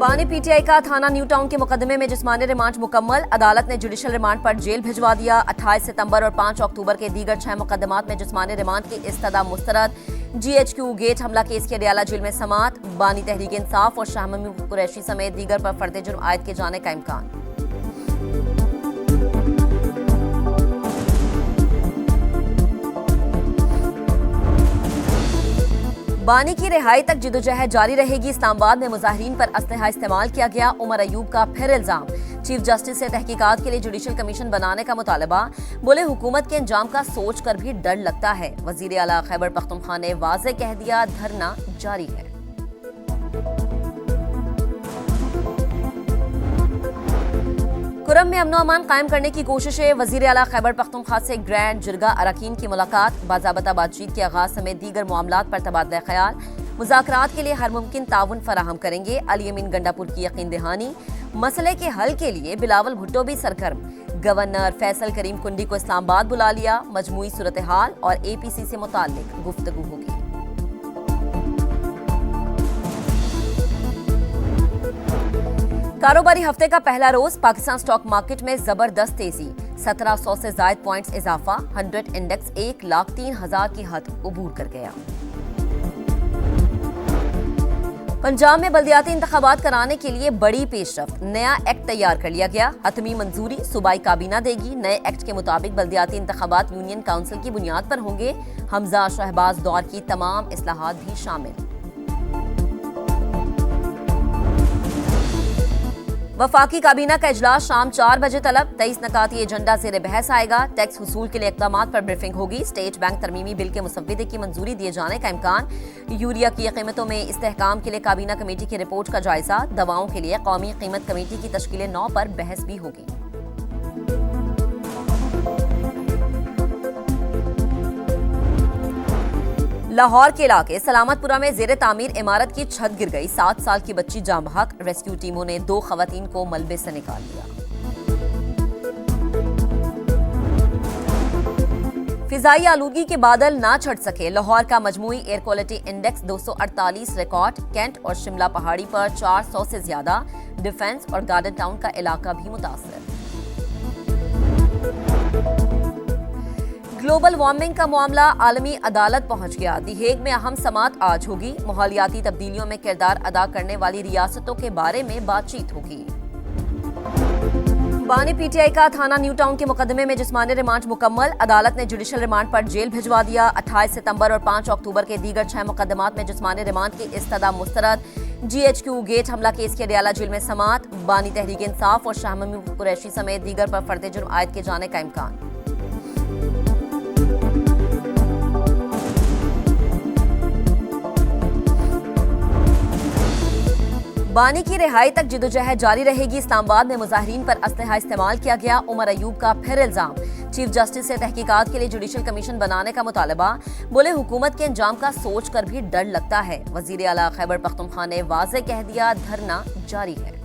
बानी पीटीआई का थाना न्यू टाउन के मुकदमे में जिस्मानी रिमांड मुकम्मल। अदालत ने जुडिशल रिमांड पर जेल भिजवा दिया। 28 सितंबर और 5 अक्टूबर के दीगर 6 मुकदमात में जिस्मानी रिमांड की इस्तदा मुस्तरद। GHQ गेट हमला केस के अडियाला जेल में समात। बानी तहरीक इंसाफ और शाह महमूद कुरैशी समेत दीगर पर फर्द जुर्म आयद किए जाने का इम्कान। बानी की रिहाई तक जिदोजहद जारी रहेगी। इस्लामाबाद में मुजाहिरीन पर असलहा इस्तेमाल किया गया। उमर अयूब का फिर इल्जाम। चीफ जस्टिस से तहकीकात के लिए जुडिशल कमीशन बनाने का मुतालबा। बोले हुकूमत के अंजाम का सोच कर भी डर लगता है। वजीर आला खैबर पख्तूनख्वा ने वाज़ेह कह दिया, धरना जारी है। कुरम में अमनो अमान कायम करने की कोशिशें। वजीर आला खैबर पख्तूनख्वा से ग्रैंड जिरगा अरकान की मुलाकात। बाज़ाबता बातचीत के आगाज समेत दीगर मामलात पर तबादला ख्याल। मुज़ाकरात के लिए हर मुमकिन ताउन फराहम करेंगे। अली अमीन गंडापुर की यकीन दहानी। मसले के हल के लिए बिलावल भुट्टो भी सरगर्म। गवर्नर फैसल करीम कुंडी को इस्लामाबाद बुला लिया। मजमूई सूरत हाल और APC से मुताल्लिक गुफ्तगू होगी। कारोबारी हफ्ते का पहला रोज पाकिस्तान स्टॉक मार्केट में जबरदस्त तेजी। 1700 से जायद पॉइंट्स इजाफा। 100 इंडेक्स 1,03,000 की हद अबूर कर गया। पंजाब में बल्दियाती इंतखाबात कराने के लिए बड़ी पेशरफ्त। नया एक्ट तैयार कर लिया गया। हतमी मंजूरी सूबाई काबीना देगी। नए एक्ट के मुताबिक बल्दियाती इंतखाबात यूनियन काउंसिल की बुनियाद पर होंगे। हमजा शहबाज दौर की तमाम इस्लाहात भी शामिल। वफाकी काबीना का इजलास शाम 4 बजे तलब। 23 नकाती एजेंडा ज़ेर बहस आएगा। टैक्स वसूल के लिए इक़दामात पर ब्रीफिंग होगी। स्टेट बैंक तरमीमी बिल के मुसव्विदे की मंजूरी दिए जाने का इम्कान। यूरिया की कीमतों में इस्तेहकाम के लिए काबीना कमेटी की रिपोर्ट का जायजा। दवाओं के लिए कौमी कीमत कमेटी की तश्कील 9 पर बहस भी होगी। लाहौर के इलाके सलामतपुरा में जेर तामीर इमारत की छत गिर गई। 7 साल की बच्ची जाँ बहक। रेस्क्यू टीमों ने 2 खवातीन को मलबे से निकाल लिया। फिजाई आलूगी के बादल ना छट सके। लाहौर का मजमूई air quality index 248 record. Cantt और शिमला पहाड़ी पर 400 से ज्यादा। डिफेंस और गार्डन टाउन का इलाका भी मुतासर। ग्लोबल वार्मिंग का मामला आलमी अदालत पहुंच गया। दी हेग में अहम समात आज होगी। माहौलियाती तब्दीलियों में किरदार अदा करने वाली रियासतों के बारे में बातचीत होगी। बानी पीटीआई का थाना न्यू टाउन के मुकदमे में जिस्मानी रिमांड मुकम्मल। अदालत ने जुडिशल रिमांड पर जेल भिजवा दिया। 28 सितंबर और 5 अक्टूबर के दीगर 6 मुकदमात में जिस्मानी रिमांड की इस्तदा मुस्तरद। GHQ गेट हमला केस के अडियाला जेल में समात। बानी तहरीक इंसाफ और शाह महमूद कुरैशी समेत दीगर पर फर्द जुर्म आयद किए जाने का इम्कान। बानी की रिहाई तक जिदोजहद जारी रहेगी। इस्लामाबाद में मुजाहिरीन पर असलहा इस्तेमाल किया गया। उमर अयूब का फिर इल्जाम। चीफ जस्टिस से तहकीकात के लिए जुडिशल कमीशन बनाने का मुतालबा। बोले हुकूमत के अंजाम का सोच कर भी डर लगता है। वजीर आला खैबर पख्तूनख्वा ने वाज़ेह कह दिया, धरना जारी है।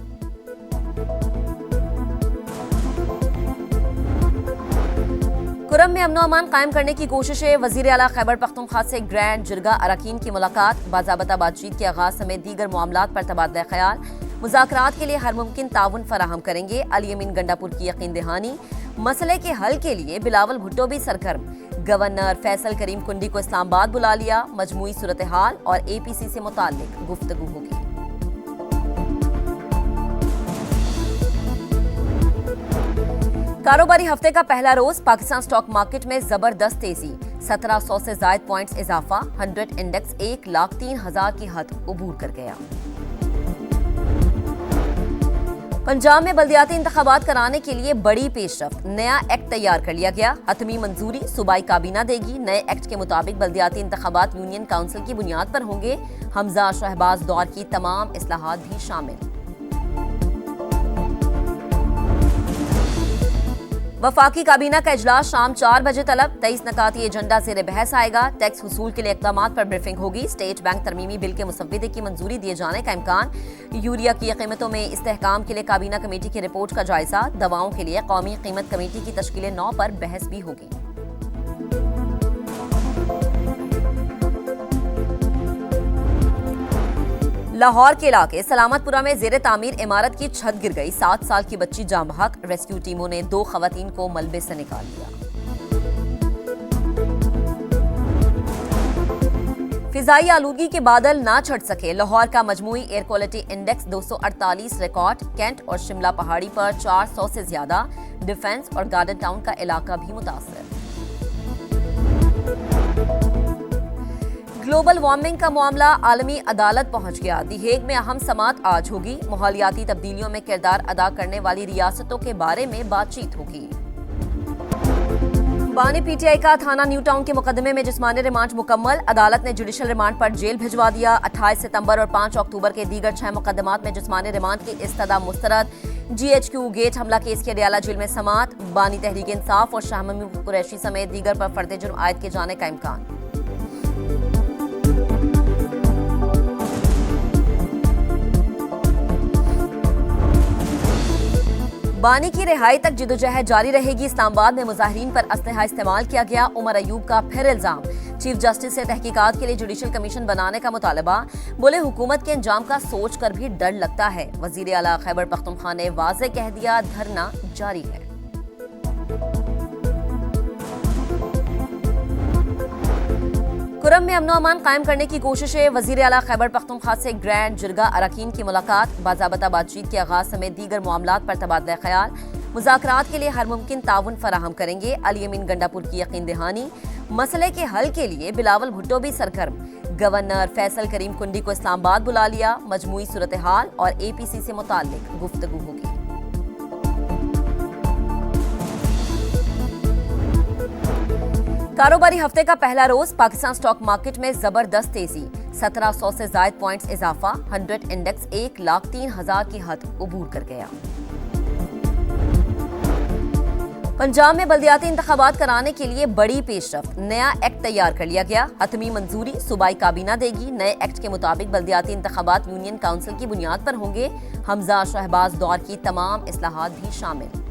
कुरम में अमनो अमान कायम करने की कोशिशें। वजीर आला खैबर पख्तूनख्वा से ग्रैंड जिरगा अरकान की मुलाकात। बाज़ाबता बातचीत के आगाज समेत दीगर मामलात पर तबादला ख्याल। मुज़ाकरात के लिए हर मुमकिन ताउन फराहम करेंगे। अली अमीन गंडापुर की यकीन दहानी। मसले के हल के लिए बिलावल भुट्टो भी सरगर्म। गवर्नर फैसल करीम कुंडी को इस्लामाबाद बुला लिया। मजमूई सूरत हाल और APC से मुताल्लिक गुफ्तगू होगी। कारोबारी हफ्ते का पहला रोज पाकिस्तान स्टॉक मार्केट में जबरदस्त तेजी। 1700 से जायद पॉइंट्स इजाफा। 100 इंडेक्स 1,03,000 की हद अबूर कर गया। पंजाब में बल्दियाती इंतखाबात कराने के लिए बड़ी पेशरफ्त। नया एक्ट तैयार कर लिया गया। हतमी मंजूरी सूबाई काबीना देगी। नए एक्ट के मुताबिक बल्दियाती इंतखाबात यूनियन काउंसिल की बुनियाद पर होंगे। हमजा शहबाज दौर की तमाम इस्लाहात भी शामिल। वफाकी काबीना का इजलास शाम 4 बजे तलब। 23 नकाती एजेंडा ज़ेर बहस आएगा। टैक्स वसूल के लिए इक़दामात पर ब्रीफिंग होगी। स्टेट बैंक तरमीमी बिल के मुसव्विदे की मंजूरी दिए जाने का इम्कान। यूरिया की कीमतों में इस्तेहकाम के लिए काबीना कमेटी की रिपोर्ट का जायजा। दवाओं के लिए कौमी कीमत कमेटी की तश्कील 9 पर बहस भी होगी। लाहौर के इलाके सलामतपुरा में जेर तामीर इमारत की छत गिर गई। 7 साल की बच्ची जाँ बहक। रेस्क्यू टीमों ने 2 खवातीन को मलबे से निकाल लिया। फिजाई आलूगी के बादल ना छट सके। लाहौर का मजमूई air quality index 248 record. Cantt और शिमला पहाड़ी पर 400 से ज्यादा। डिफेंस और गार्डन टाउन का इलाका भी मुतासर। ग्लोबल वार्मिंग का मामला आलमी अदालत पहुंच गया। दी हेग में अहम समाअत आज होगी। माहौलियाती तब्दीलियों में किरदार अदा करने वाली रियासतों के बारे में बातचीत होगी। बानी पीटीआई का थाना न्यू टाउन के मुकदमे में जिस्मानी रिमांड मुकम्मल। अदालत ने जुडिशल रिमांड पर जेल भिजवा दिया। 28 सितंबर और 5 अक्टूबर के दीगर 6 मुकदमात में जिस्मानी रिमांड की इस्तदा मुस्तरद। GHQ गेट हमला केस की अडयाला जेल में समाअत। बानी तहरीक इंसाफ और शाह महमूद कुरैशी समेत दीगर पर फर्द जुर्म आयद किए जाने का इम्कान। बानी की रिहाई तक जिदोजहद जारी रहेगी। इस्लामाबाद में मुजाहिरीन पर असलहा इस्तेमाल किया गया। उमर अयूब का फिर इल्जाम। चीफ जस्टिस से तहकीकात के लिए जुडिशल कमीशन बनाने का मुतालबा। बोले हुकूमत के अंजाम का सोच कर भी डर लगता है। वजीर आला खैबर पख्तूनख्वा ने वाज़ेह कह दिया, धरना जारी है। कुरम में अमनो अमान कायम करने की कोशिशें। वजीर आला खैबर पख्तूनख्वा से ग्रैंड जिरगा अरकान की मुलाकात। बाज़ाबता बातचीत के आगाज समेत दीगर मामलात पर तबादला ख्याल। मुज़ाकरात के लिए हर मुमकिन ताउन फराहम करेंगे। अली अमीन गंडापुर की यकीन दहानी। मसले के हल के लिए बिलावल भुट्टो भी सरगर्म। गवर्नर फैसल करीम कुंडी को इस्लामाबाद बुला लिया। मजमूई सूरत हाल और APC से मुताल्लिक गुफ्तगू होगी। कारोबारी हफ्ते का पहला रोज पाकिस्तान स्टॉक मार्केट में जबरदस्त तेजी। 1700 से जायद पॉइंट्स इजाफा। 100 इंडेक्स 1,03,000 की हद उबूर कर गया। पंजाब में बल्दियाती इंतखाबात कराने के लिए बड़ी पेशरफ्त। नया एक्ट तैयार कर लिया गया। हतमी मंजूरी सूबाई काबीना देगी। नए एक्ट के मुताबिक बल्दियाती इंतखाबात यूनियन काउंसिल की बुनियाद पर होंगे। हमजा शहबाज दौर की तमाम इस्लाहात भी शामिल।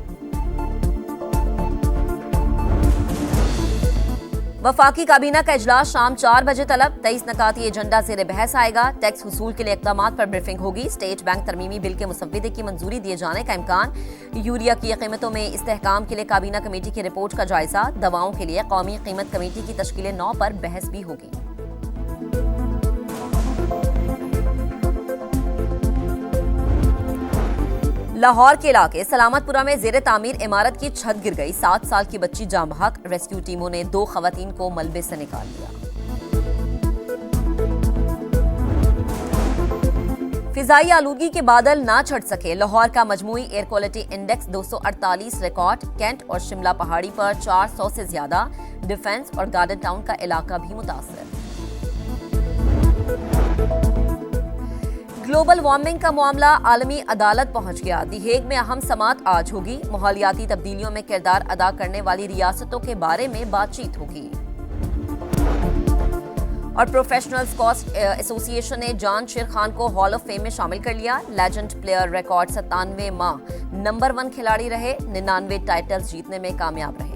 वफाकी काबीना का इजलास शाम 4 बजे तलब। 23 नकाती एजेंडा जेर बहस आएगा। टैक्स वसूल के लिए इक़दामात पर ब्रीफिंग होगी। स्टेट बैंक तरमीमी बिल के मुसव्विदे की मंजूरी दिए जाने का इम्कान। यूरिया की कीमतों में इस्तेहकाम के लिए काबीना कमेटी की रिपोर्ट का जायजा। दवाओं के लिए कौमी कीमत कमेटी की तश्कील 9 पर बहस भी होगी। लाहौर के इलाके सलामतपुरा में जेर तामीर इमारत की छत गिर गई। 7 साल की बच्ची जाँ बहक। रेस्क्यू टीमों ने 2 खवातीन को मलबे से निकाल लिया। फिजाई आलूगी के बादल ना छट सके। लाहौर का मजमूई air quality index 248 record. Cantt और शिमला पहाड़ी पर 400 से ज्यादा। डिफेंस और गार्डन टाउन का इलाका भी मुतासर। ग्लोबल वार्मिंग का मामला आलमी अदालत पहुंच गया। दी हेग में अहम समाअत आज होगी। माहौलियाती तब्दीलियों में किरदार अदा करने वाली रियासतों के बारे में बातचीत होगी। और प्रोफेशनल स्क्वॉश एसोसिएशन ने जान शेर खान को हॉल ऑफ फेम में शामिल कर लिया। लेजेंड प्लेयर रिकॉर्ड 97 माह नंबर 1 खिलाड़ी रहे। 99 टाइटल्स जीतने में कामयाब रहे।